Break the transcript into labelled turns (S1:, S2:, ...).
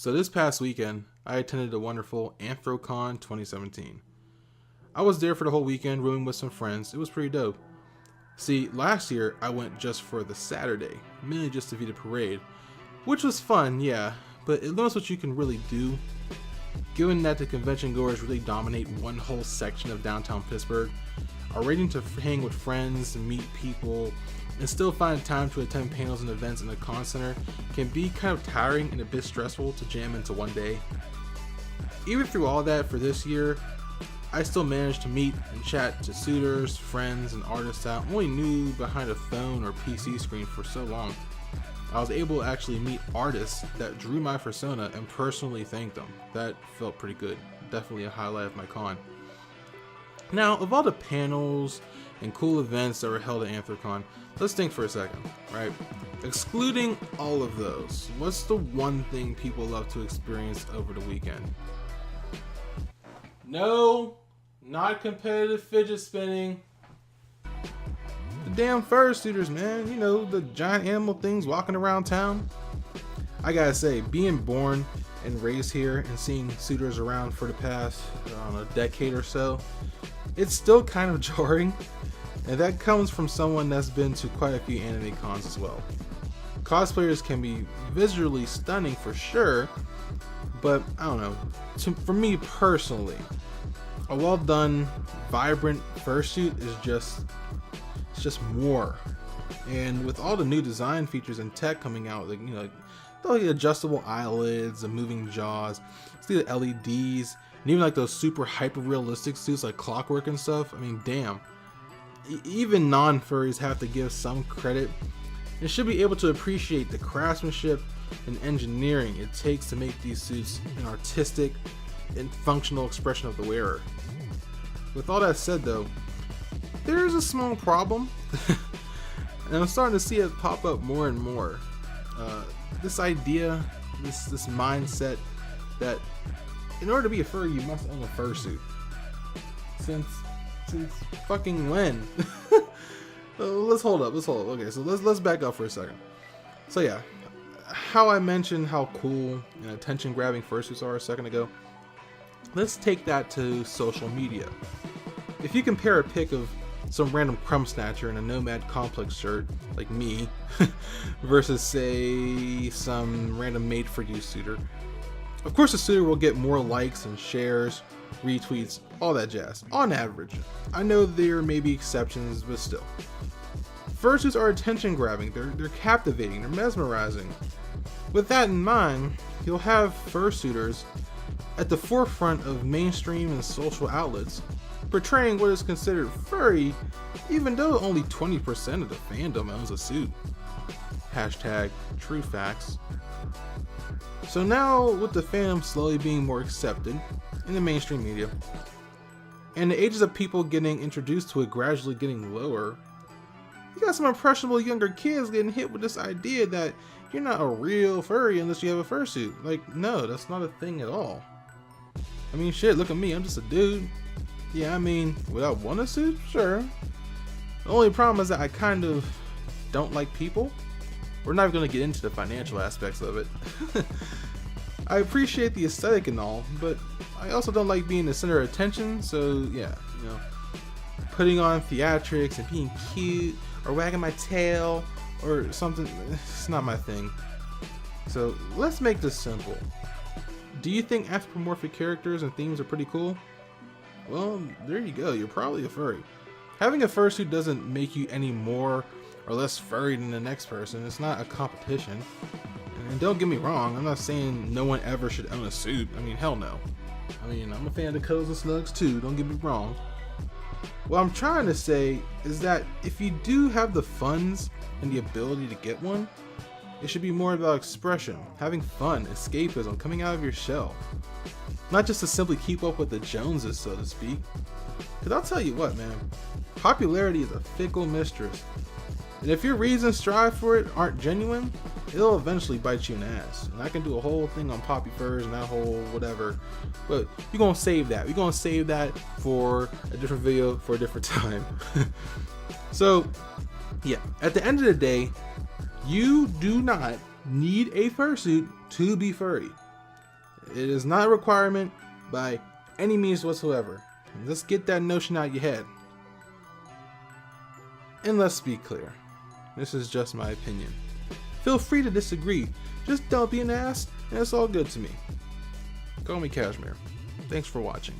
S1: So this past weekend, I attended the wonderful AnthroCon 2017. I was there for the whole weekend, rooming with some friends. It was pretty dope. See, last year I went just for the Saturday, mainly just to view the parade, which was fun, yeah, but it limits what you can really do. Given that the convention goers really dominate one whole section of downtown Pittsburgh, arranging to hang with friends and meet people and still find time to attend panels and events in the con center can be kind of tiring and a bit stressful to jam into one day. Even through all that, for this year, I still managed to meet and chat to suitors, friends, and artists I only knew behind a phone or PC screen for so long. I was able to actually meet artists that drew my persona and personally thank them. That felt pretty good. Definitely a highlight of my con. Now, of all the panels and cool events that were held at AnthroCon, let's think for a second, right? Excluding all of those, what's the one thing people love to experience over the weekend? No, not competitive fidget spinning. The damn fursuiters, man. You know, the giant animal things walking around town. I gotta say, being born and raised here and seeing suitors around for the past, a decade or so, it's still kind of jarring. And that comes from someone that's been to quite a few anime cons as well. Cosplayers can be visually stunning for sure, but I don't know. For me personally, a well done, vibrant fursuit is just more. And with all the new design features and tech coming out, like, you know, the adjustable eyelids, the moving jaws, see the LEDs, and even like those super hyper realistic suits like Clockwork and stuff. I mean, damn. Even non-furries have to give some credit and should be able to appreciate the craftsmanship and engineering it takes to make these suits an artistic and functional expression of the wearer. With all that said though, there is a small problem, and I'm starting to see it pop up more and more. This idea, this mindset that in order to be a furry, you must own a fursuit. Since fucking when? Let's hold up. Okay, so let's back up for a second. So yeah, how I mentioned how cool and attention-grabbing fursuits are a second ago. Let's take that to social media. If you compare a pic of some random crumb snatcher in a Nomad Complex shirt, like me, versus say some random made-for-you suitor, of course the suitor will get more likes and shares, retweets, all that jazz, on average. I know there may be exceptions, but still. Fursuits are attention-grabbing, they're captivating, they're mesmerizing. With that in mind, you'll have fursuiters at the forefront of mainstream and social outlets, portraying what is considered furry, even though only 20% of the fandom owns a suit. Hashtag true facts. So now, with the fandom slowly being more accepted in the mainstream media, and the ages of people getting introduced to it gradually getting lower, you got some impressionable younger kids getting hit with this idea that you're not a real furry unless you have a fursuit. Like, no, that's not a thing at all. I mean, shit, look at me, I'm just a dude. Yeah, I mean, without wanting a suit, sure. The only problem is that I kind of don't like people. We're not even going to get into the financial aspects of it. I appreciate the aesthetic and all, but I also don't like being the center of attention, so yeah, you know, putting on theatrics and being cute or wagging my tail or something, it's not my thing. So let's make this simple. Do you think anthropomorphic characters and themes are pretty cool? Well, there you go, you're probably a furry. Having a fursuit doesn't make you any more or less furry than the next person. It's not a competition. And don't get me wrong, I'm not saying no one ever should own a suit. I mean, hell no. I mean, I'm a fan of cuddles and snugs too, don't get me wrong. What I'm trying to say is that if you do have the funds and the ability to get one, it should be more about expression, having fun, escapism, coming out of your shell. Not just to simply keep up with the Joneses, so to speak. Because I'll tell you what, man, popularity is a fickle mistress. And if your reasons to strive for it aren't genuine, it'll eventually bite you in the ass. And I can do a whole thing on poppy furs and that whole whatever, but we're gonna save that. We're gonna save that for a different video for a different time. So, yeah, at the end of the day, you do not need a fursuit to be furry. It is not a requirement by any means whatsoever. Let's get that notion out your head. And let's be clear, this is just my opinion. Feel free to disagree, just don't be an ass, and it's all good to me. Call me Cashmere. Thanks for watching.